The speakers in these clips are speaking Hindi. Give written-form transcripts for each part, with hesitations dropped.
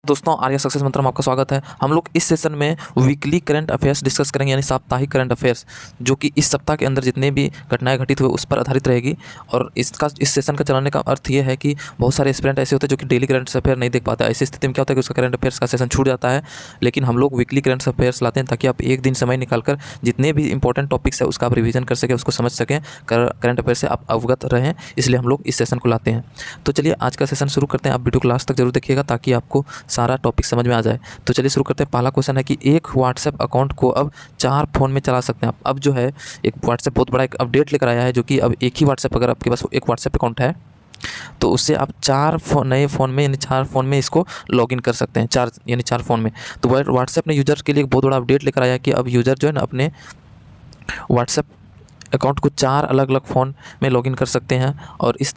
दोस्तों आर्या सक्सेस मंत्र में आपका स्वागत है। हम लोग इस सेशन में वीकली करंट अफेयर्स डिस्कस करेंगे, यानी साप्ताहिक करंट अफेयर्स, जो कि इस सप्ताह के अंदर जितने भी घटनाएं घटित हुए उस पर आधारित रहेगी। और इस सेशन का चलाने का अर्थ ये है कि बहुत सारे एस्पिरेंट ऐसे होते हैं जो कि डेली करंट अफेयर नहीं देख पाते। ऐसी स्थिति में क्या होता है कि उसका करंट अफेयर्स का सेशन छूट जाता है, लेकिन हम लोग वीकली करंट अफेयर्स लाते हैं ताकि आप एक दिन समय निकालकर जितने भी इंपॉर्टेंट टॉपिक्स है उसका आप रिवीजन कर सकें, उसको समझ सकें, करंट अफेयर से आप अवगत रहें। इसलिए हम लोग इस सेशन को लाते हैं। तो चलिए आज का सेशन शुरू करते हैं। आप वीडियो को लास्ट तक जरूर देखिएगा ताकि आपको सारा टॉपिक समझ में आ जाए। तो चलिए शुरू करते हैं। पहला क्वेश्चन है कि एक व्हाट्सएप अकाउंट को अब 4 फ़ोन में चला सकते हैं आप। अब जो है एक व्हाट्सएप बहुत बड़ा एक अपडेट लेकर आया है, जो कि अब एक ही व्हाट्सएप, अगर आपके पास एक व्हाट्सएप अकाउंट है तो उससे आप 4 नए फ़ोन में, यानी 4 फ़ोन में इसको लॉगिन कर सकते हैं। 4 फ़ोन में। तो व्हाट्सएप ने यूज़र के लिए एक बहुत बड़ा अपडेट लेकर आया है कि अब यूज़र जो है ना अपने व्हाट्सएप अकाउंट को 4 अलग अलग फ़ोन में लॉगिन कर सकते हैं। और इस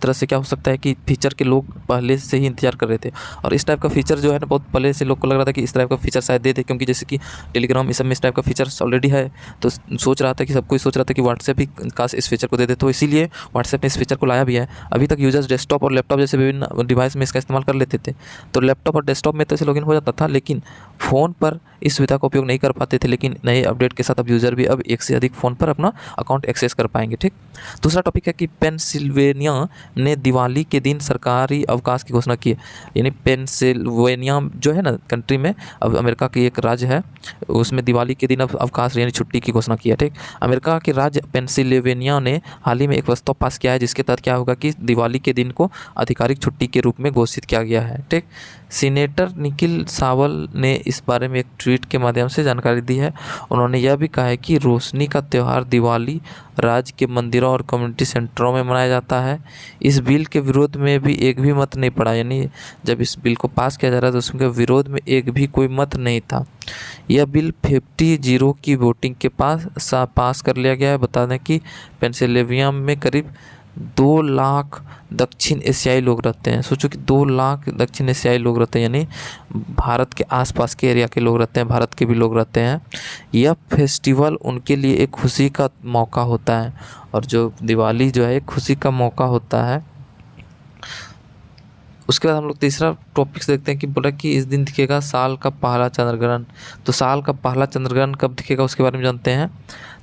तरह से क्या हो सकता है कि फीचर के लोग पहले से ही इंतजार कर रहे थे। और इस टाइप का फीचर जो है ना, बहुत पहले से लोग को लग रहा था कि इस टाइप का फीचर शायद दे दे, क्योंकि जैसे कि टेलीग्राम इस सब में इस टाइप का फीचर्स ऑलरेडी है। तो सोच रहा था कि सब कोई सोच रहा था कि व्हाट्सएप ही काश इस फीचर को दे दे, तो इसीलिए व्हाट्सएप ने इस फीचर को लाया भी है। अभी तक यूजर्स डेस्कटॉप और लैपटॉप जैसे विभिन्न डिवाइस में इसका इस्तेमाल कर लेते थे। तो लैपटॉप और डेस्कटॉप में तो इसे लॉगिन हो जाता था, लेकिन फ़ोन पर इस सुविधा का उपयोग नहीं कर पाते थे। लेकिन नए अपडेट के साथ अब यूज़र भी अब एक से अधिक फ़ोन पर अपना अकाउंट एक्सेस कर पाएंगे। ठीक। दूसरा टॉपिक है कि पेंसिल्वेनिया ने दिवाली के दिन सरकारी अवकाश की घोषणा की है। यानी पेंसिल्वेनिया जो है ना कंट्री में, अब अमेरिका की एक राज्य है, उसमें दिवाली के दिन अब अवकाश यानी छुट्टी की घोषणा की है। ठीक। अमेरिका के राज्य पेंसिल्वेनिया ने हाल ही में एक प्रस्ताव पास किया है, जिसके तहत क्या होगा कि दिवाली के दिन को आधिकारिक छुट्टी के रूप में घोषित किया गया है। ठीक। सीनेटर निखिल सावल ने इस बारे में एक ट्वीट के माध्यम से जानकारी दी है। उन्होंने यह भी कहा है कि रोशनी का त्यौहार दिवाली राज्य के मंदिरों और कम्युनिटी सेंटरों में मनाया जाता है। इस बिल के विरोध में भी एक भी मत नहीं पड़ा, यानी जब इस बिल को पास किया जा रहा था तो उसके विरोध में एक भी कोई मत नहीं था। यह बिल 50-0 की वोटिंग के पास कर लिया गया है। बता दें कि पेंसिल्वेनिया में करीब 2 लाख दक्षिण एशियाई लोग रहते हैं। सोचो कि 2 लाख दक्षिण एशियाई लोग रहते हैं, यानी भारत के आसपास के एरिया के लोग रहते हैं, भारत के भी लोग रहते हैं। यह फेस्टिवल उनके लिए एक खुशी का मौका होता है, और जो दिवाली जो है एक खुशी का मौका होता है। उसके बाद हम लोग तीसरा टॉपिक देखते हैं कि बोला कि इस दिन दिखेगा साल का पहला चंद्रग्रहण। तो साल का पहला चंद्रग्रहण कब दिखेगा उसके बारे में जानते हैं।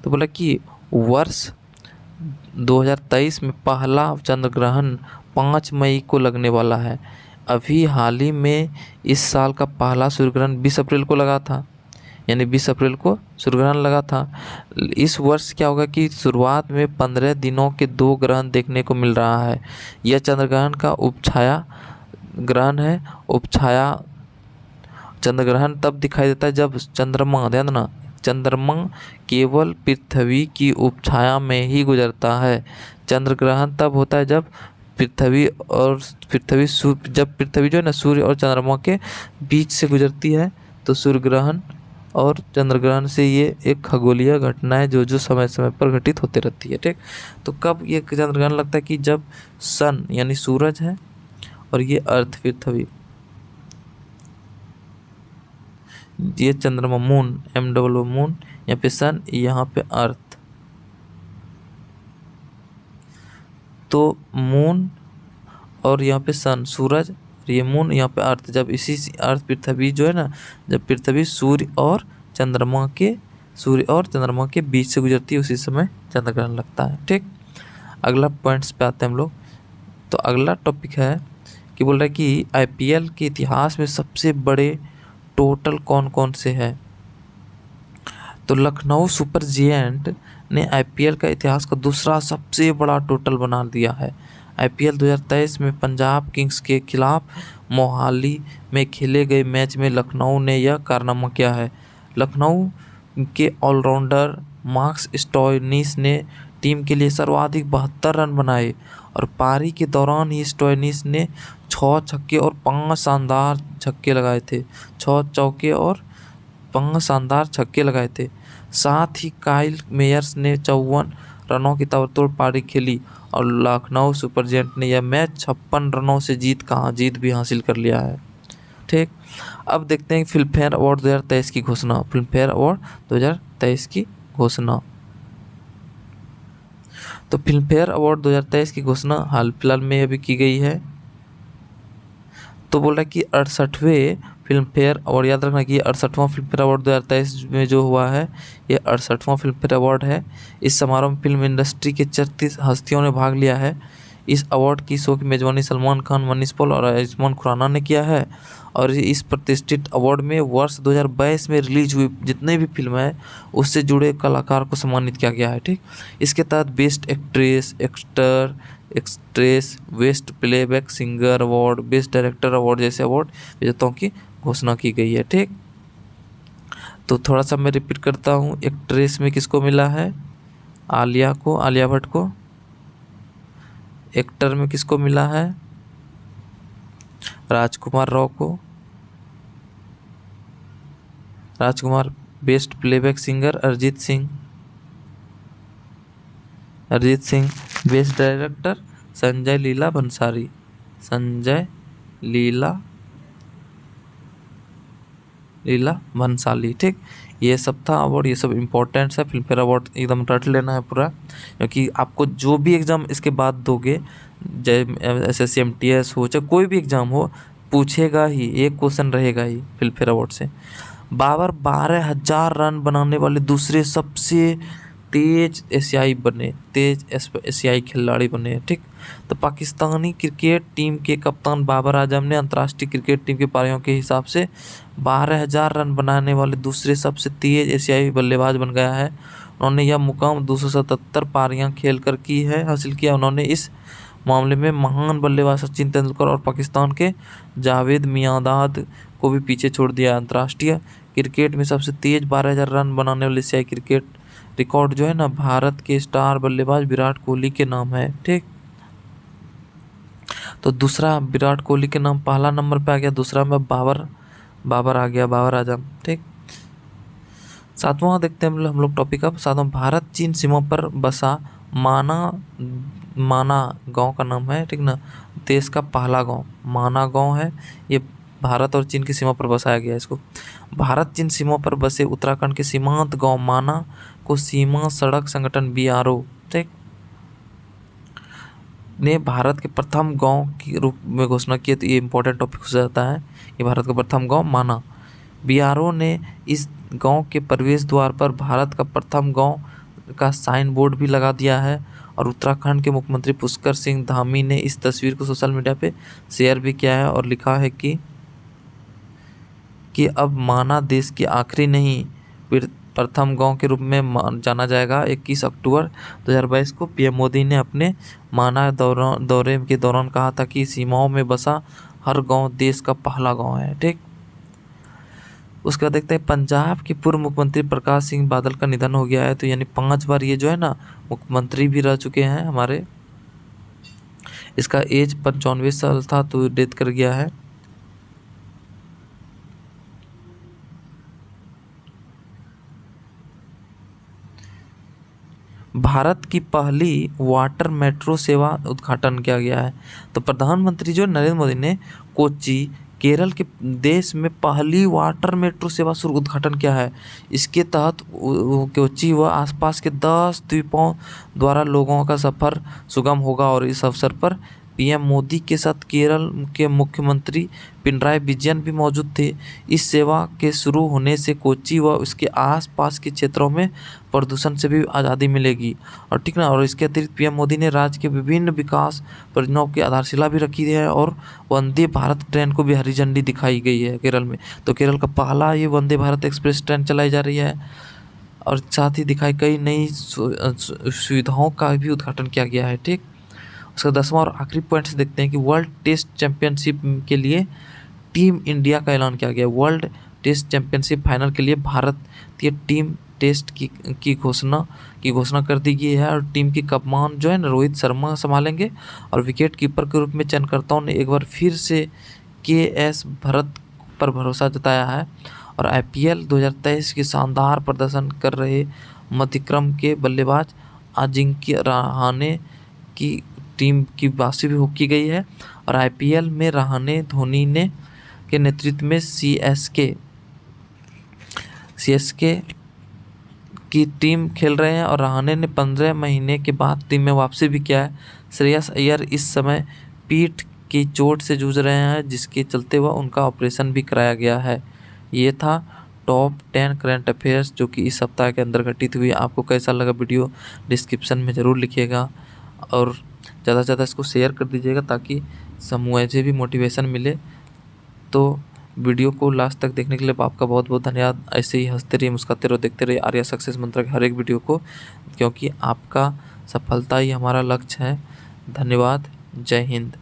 तो बोला कि वर्ष 2023 में पहला चंद्रग्रहण 5 मई को लगने वाला है। अभी हाल ही में इस साल का पहला सूर्यग्रहण 20 अप्रैल को लगा था, यानी 20 अप्रैल को सूर्यग्रहण लगा था। इस वर्ष क्या होगा कि शुरुआत में 15 दिनों के 2 ग्रहण देखने को मिल रहा है। यह चंद्रग्रहण का उपछाया ग्रहण है। उपछाया चंद्रग्रहण तब दिखाई देता है जब चंद्रमा, ध्यान देना, चंद्रमा केवल पृथ्वी की उपछाया में ही गुजरता है। चंद्रग्रहण तब होता है जब पृथ्वी जब पृथ्वी जो है ना सूर्य और चंद्रमा के बीच से गुजरती है। तो सूर्य ग्रहण और चंद्रग्रहण से ये एक खगोलीय घटना है जो समय समय पर घटित होते रहती है। ठीक। तो कब ये चंद्रग्रहण लगता है कि जब सन यानी सूरज है और ये अर्थ पृथ्वी, ये चंद्रमा मून, MOO मून, यहाँ पे सन, यहाँ पे अर्थ। तो मून और यहाँ पे सन सूरज, ये मून, यहाँ पे अर्थ। जब इसी अर्थ पृथ्वी जो है ना, जब पृथ्वी सूर्य और चंद्रमा के बीच से गुजरती है, उसी समय चंद्रग्रहण लगता है। ठीक। अगला पॉइंट्स पे आते हैं हम लोग। तो अगला टॉपिक है कि बोल रहा है कि IPL के इतिहास में सबसे बड़े टोटल कौन कौन से हैं। तो लखनऊ सुपर जायंट ने IPL का इतिहास का दूसरा सबसे बड़ा टोटल बना दिया है। IPL 2023 में पंजाब किंग्स के खिलाफ मोहाली में खेले गए मैच में लखनऊ ने यह कारनामा किया है। लखनऊ के ऑलराउंडर मार्कस स्टोइनिस ने टीम के लिए सर्वाधिक 72 रन बनाए, और पारी के दौरान ही स्टोइनिस ने 6 छक्के और 5 शानदार छक्के लगाए थे। 6 चौके और 5 शानदार छक्के लगाए थे। साथ ही काइल मेयर्स ने 54 रनों की ताबड़तोड़ पारी खेली, और लखनऊ सुपर जायंट ने यह मैच 56 रनों से जीत भी हासिल कर लिया है। ठीक। अब देखते हैं फिल्मफेयर अवार्ड 2023 की घोषणा। फिल्मफेयर अवार्ड 2023 की घोषणा। तो फिल्मफेयर अवार्ड 2023 की घोषणा हाल फिलहाल में अभी की गई है। तो बोल रहा है कि 68वें फिल्म फेयर अवार्ड, याद रखना कि 68वां फिल्म फेयर अवार्ड 2023 में जो हुआ है ये 68वां फिल्म फेयर अवार्ड है। इस समारोह में फिल्म इंडस्ट्री के 34 हस्तियों ने भाग लिया है। इस अवार्ड की शो की मेजबानी सलमान खान, मनीष पॉल और आयुष्मान खुराना ने किया है। और इस प्रतिष्ठित अवार्ड में वर्ष 2022 में रिलीज हुई जितने भी फिल्म है उससे जुड़े कलाकार को सम्मानित किया गया है। ठीक, इसके तहत best actress, actress, best playback singer award, best director award जैसे अवार्ड विजेताओं की घोषणा की गई है। ठीक, तो थोड़ा सा मैं रिपीट करता हूँ। एक्ट्रेस में किसको मिला है? आलिया को, आलिया भट्ट को। एक्टर में किसको मिला है? राजकुमार राव को। Rajkumar. Best playback singer Arijit Singh. Best director Sanjay Leela Bhansali. ठीक, ये सब था अवार्ड। ये सब इम्पोर्टेंट्स है। फिल्म फेयर अवार्ड एकदम रट लेना है पूरा, क्योंकि आपको जो भी एग्ज़ाम इसके बाद दोगे, चाहे SSC MTS हो, चाहे कोई भी एग्ज़ाम हो, पूछेगा ही, एक क्वेश्चन रहेगा ही फिल्म फेयर अवार्ड से। बाबर 12,000 रन बनाने वाले दूसरे सबसे तेज एशियाई खिलाड़ी बने। ठीक, तो पाकिस्तानी क्रिकेट टीम के कप्तान बाबर आजम ने अंतर्राष्ट्रीय क्रिकेट टीम के पारियों के हिसाब से 12,000 रन बनाने वाले दूसरे सबसे तेज एशियाई बल्लेबाज बन गया है। उन्होंने यह मुकाम 277 पारियां खेल कर हासिल किया। उन्होंने इस मामले में महान बल्लेबाज सचिन तेंदुलकर और पाकिस्तान के जावेद मियांदाद को भी पीछे छोड़ दिया। अंतर्राष्ट्रीय क्रिकेट में सबसे तेज 12,000 रन बनाने वाले एशियाई क्रिकेट रिकॉर्ड जो है ना, भारत के स्टार बल्लेबाज विराट कोहली के नाम है। ठीक, तो दूसरा विराट कोहली के नाम पहला नंबर पे आ गया, दूसरा में बाबर आ गया, बाबर आजम। ठीक, सातवां देखते हैं हम लोग टॉपिक। अब सातवां, भारत चीन सीमा पर बसा माना गांव का नाम है। ठीक ना, देश का पहला गांव माना गांव है। ये भारत और चीन की सीमा पर बसाया गया है इसको। भारत चीन सीमा पर बसे उत्तराखंड के सीमांत गांव माना को सीमा सड़क संगठन BRO ठीक ने भारत के प्रथम गांव के रूप में घोषणा की। तो ये इंपॉर्टेंट टॉपिक हो जाता है। ये भारत का प्रथम गांव माना। BRO ने इस गांव के प्रवेश द्वार पर भारत का प्रथम गांव का साइन बोर्ड भी लगा दिया है। और उत्तराखंड के मुख्यमंत्री पुष्कर सिंह धामी ने इस तस्वीर को सोशल मीडिया पे शेयर भी किया है और लिखा है कि अब माना देश की आखिरी नहीं प्रथम गांव के रूप में जाना जाएगा। 21 अक्टूबर 2022 को PM मोदी ने अपने माना दौरे के दौरान कहा था कि सीमाओं में बसा हर गांव देश का पहला गांव है। ठीक, उसके बाद देखते हैं पंजाब के पूर्व मुख्यमंत्री प्रकाश सिंह बादल का निधन हो गया है। तो यानी 5 बार ये जो है ना मुख्यमंत्री भी रह चुके हैं हमारे। इसका एज 95 साल था तो डेथ कर गया है। भारत की पहली वाटर मेट्रो सेवा उद्घाटन किया गया है। तो प्रधानमंत्री जो नरेंद्र मोदी ने कोच्चि केरल के देश में पहली वाटर मेट्रो सेवा शुरू उद्घाटन किया है। इसके तहत कोच्चि व आसपास के 10 द्वीपों द्वारा लोगों का सफ़र सुगम होगा। और इस अवसर पर PM मोदी के साथ केरल के मुख्यमंत्री पिनराई विजयन भी मौजूद थे। इस सेवा के शुरू होने से कोच्चि व उसके आसपास के क्षेत्रों में प्रदूषण से भी आज़ादी मिलेगी। और ठीक ना, और इसके अतिरिक्त PM मोदी ने राज्य के विभिन्न विकास परियोजनाओं की आधारशिला भी रखी है। और वंदे भारत ट्रेन को भी हरी झंडी दिखाई गई है केरल में। तो केरल का पहला ये वंदे भारत एक्सप्रेस ट्रेन चलाई जा रही है। और साथ ही दिखाई कई नई सुविधाओं का भी उद्घाटन किया गया है। ठीक, उसका 10वां और आखिरी पॉइंट से देखते हैं कि वर्ल्ड टेस्ट चैंपियनशिप के लिए टीम इंडिया का ऐलान किया गया। वर्ल्ड टेस्ट चैंपियनशिप फाइनल के लिए भारतीय टीम टेस्ट की घोषणा कर दी गई है। और टीम की कप्तान जो है ना रोहित शर्मा संभालेंगे। और विकेट कीपर के रूप में चयनकर्ताओं ने एक बार फिर से KS भरत पर भरोसा जताया है। और IPL 2023 की शानदार प्रदर्शन कर रहे मध्यक्रम के बल्लेबाज अजिंक्य रहाणे की टीम की वापसी भी की गई है। और IPL में रहाणे धोनी ने के नेतृत्व में CSK की टीम खेल रहे हैं। और रहाणे ने 15 महीने के बाद टीम में वापसी भी किया है। श्रेयस अय्यर इस समय पीठ की चोट से जूझ रहे हैं, जिसके चलते हुआ उनका ऑपरेशन भी कराया गया है। ये था टॉप 10 करंट अफेयर्स जो कि इस सप्ताह के अंदर घटित हुई। आपको कैसा लगा वीडियो डिस्क्रिप्शन में ज़रूर लिखिएगा और ज़्यादा से ज़्यादा इसको शेयर कर दीजिएगा ताकि मुझे भी मोटिवेशन मिले। तो वीडियो को लास्ट तक देखने के लिए आपका बहुत बहुत धन्यवाद। ऐसे ही हंसते रहिए, मुस्कुराते रहो, देखते रहिए आर्या सक्सेस मंत्र के हर एक वीडियो को, क्योंकि आपका सफलता ही हमारा लक्ष्य है। धन्यवाद। जय हिंद।